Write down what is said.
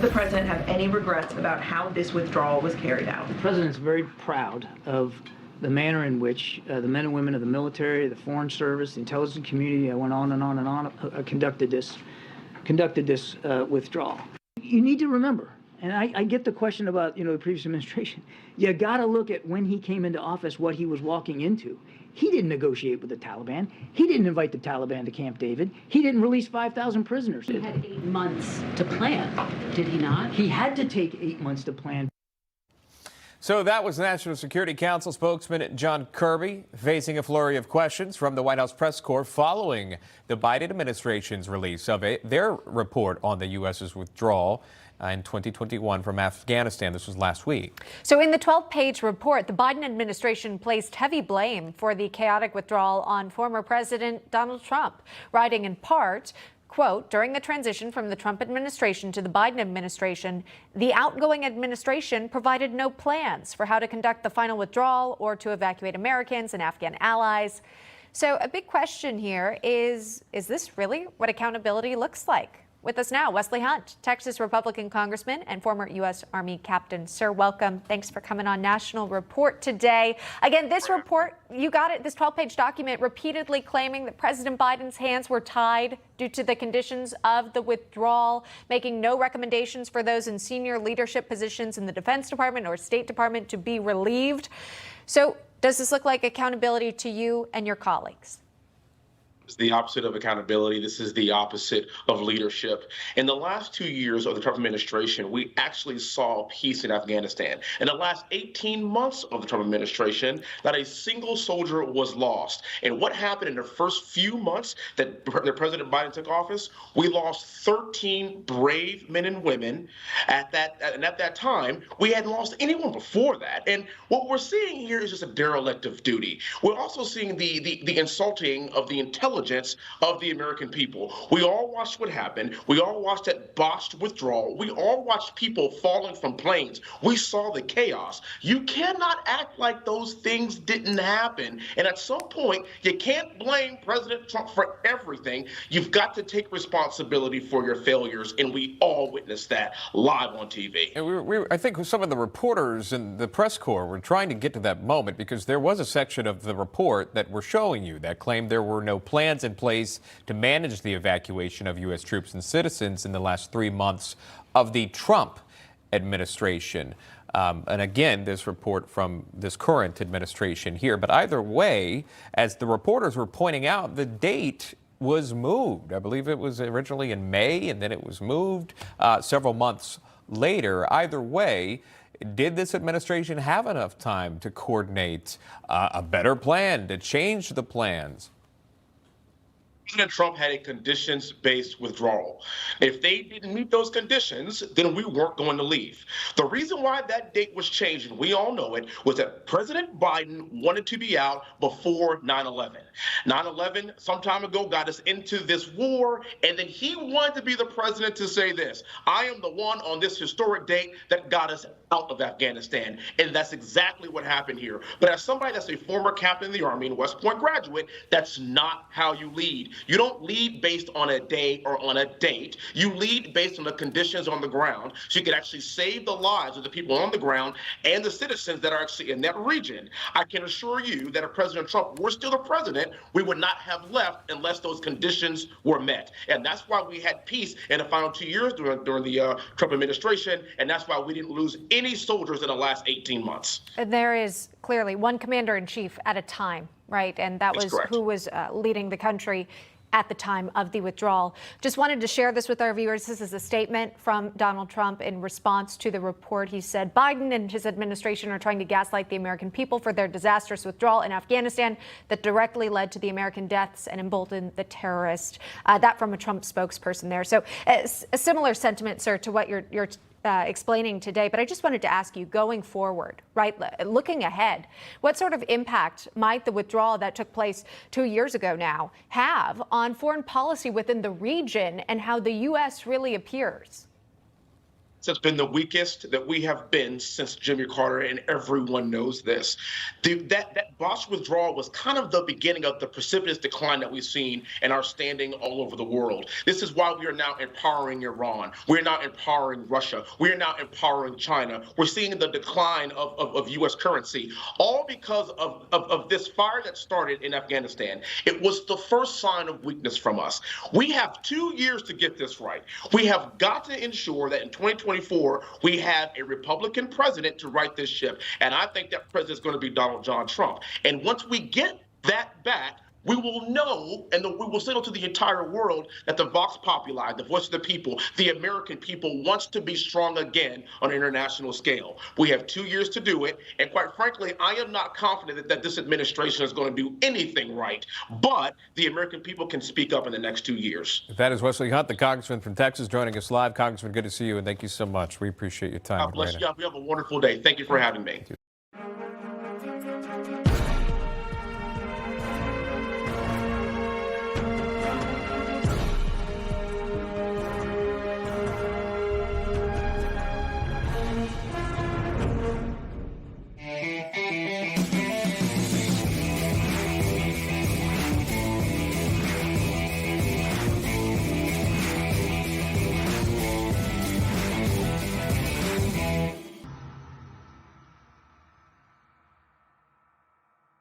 Does the president have any regrets about how this withdrawal was carried out? The president's very proud of the manner in which the men and women of the military, the foreign service, the intelligence community, I went on and on and on, conducted this withdrawal. You need to remember, and I get the question about, the previous administration. You got to look at when he came into office, what he was walking into. He didn't negotiate with the Taliban. He didn't invite the Taliban to Camp David. He didn't release 5,000 prisoners. He had 8 months to plan, did he not? He had to take 8 months to plan. So that was National Security Council spokesman John Kirby facing a flurry of questions from the White House press corps following the Biden administration's release of their report on the U.S.'s withdrawal in 2021 from Afghanistan. This was last week. So in the 12-page report, the Biden administration placed heavy blame for the chaotic withdrawal on former President Donald Trump, writing in part, quote, during the transition from the Trump administration to the Biden administration, the outgoing administration provided no plans for how to conduct the final withdrawal or to evacuate Americans and Afghan allies. So a big question here is this really what accountability looks like? With us now, Wesley Hunt, Texas Republican congressman and former U.S. Army captain. Sir, welcome. Thanks for coming on National Report today. Again, this report, you got it, this 12-page document repeatedly claiming that President Biden's hands were tied due to the conditions of the withdrawal, making no recommendations for those in senior leadership positions in the Defense Department or State Department to be relieved. So does this look like accountability to you and your colleagues? It's the opposite of accountability. This is the opposite of leadership. In the last 2 years of the Trump administration, we actually saw peace in Afghanistan. In the last 18 months of the Trump administration, not a single soldier was lost. And what happened in the first few months that President Biden took office? We lost 13 brave men and women and at that time, we hadn't lost anyone before that. And what we're seeing here is just a derelict of duty. We're also seeing the insulting of the intelligence of the American people. We all watched what happened. We all watched that botched withdrawal. We all watched people falling from planes. We saw the chaos. You cannot act like those things didn't happen. And at some point, you can't blame President Trump for everything. You've got to take responsibility for your failures. And we all witnessed that live on TV. And I think some of the reporters in the press corps were trying to get to that moment because there was a section of the report that we're showing you that claimed there were no plans in place to manage the evacuation of U.S. troops and citizens in the last 3 months of the Trump administration. And again, this report from this current administration here. But either way, as the reporters were pointing out, the date was moved. I believe it was originally in May, and then it was moved several months later. Either way, did this administration have enough time to coordinate a better plan, to change the plans? President Trump had a conditions-based withdrawal. If they didn't meet those conditions, then we weren't going to leave. The reason why that date was changed, and we all know it, was that President Biden wanted to be out before 9/11. 9/11, some time ago, got us into this war, and then he wanted to be the president to say this: I am the one on this historic date that got us out of Afghanistan. And that's exactly what happened here. But as somebody that's a former captain in the Army and West Point graduate, that's not how you lead. You don't lead based on a day or on a date. You lead based on the conditions on the ground, so you can actually save the lives of the people on the ground and the citizens that are actually in that region. I can assure you that if President Trump were still the president, we would not have left unless those conditions were met. And that's why we had peace in the final 2 years during the Trump administration, and that's why we didn't lose any soldiers in the last 18 months. There is clearly one commander-in-chief at a time, right? And that was who was leading the country at the time of the withdrawal. Just wanted to share this with our viewers. This is a statement from Donald Trump in response to the report. He said Biden and his administration are trying to gaslight the American people for their disastrous withdrawal in Afghanistan that directly led to the American deaths and emboldened the terrorists. That from a Trump spokesperson there. So a similar sentiment, sir, to what you're explaining today, but I just wanted to ask you, going forward, right, looking ahead, what sort of impact might the withdrawal that took place 2 years ago now have on foreign policy within the region and how the U.S. really appears? has been the weakest that we have been since Jimmy Carter, and everyone knows this. That Bosch withdrawal was kind of the beginning of the precipitous decline that we've seen in our standing all over the world. This is why we are now empowering Iran. We're now empowering Russia. We're now empowering China. We're seeing the decline of U.S. currency, all because of this fire that started in Afghanistan. It was the first sign of weakness from us. We have 2 years to get this right. We have got to ensure that in 2024, we have a Republican president to right this ship. And I think that president is going to be Donald John Trump. And once we get that back, we will know, and we will signal to the entire world that the Vox Populi, the voice of the people, the American people, wants to be strong again on an international scale. We have 2 years to do it, and quite frankly, I am not confident that this administration is going to do anything right, but the American people can speak up in the next 2 years. That is Wesley Hunt, the congressman from Texas, joining us live. Congressman, good to see you, and thank you so much. We appreciate your time. God bless you. You have a wonderful day. Thank you for having me.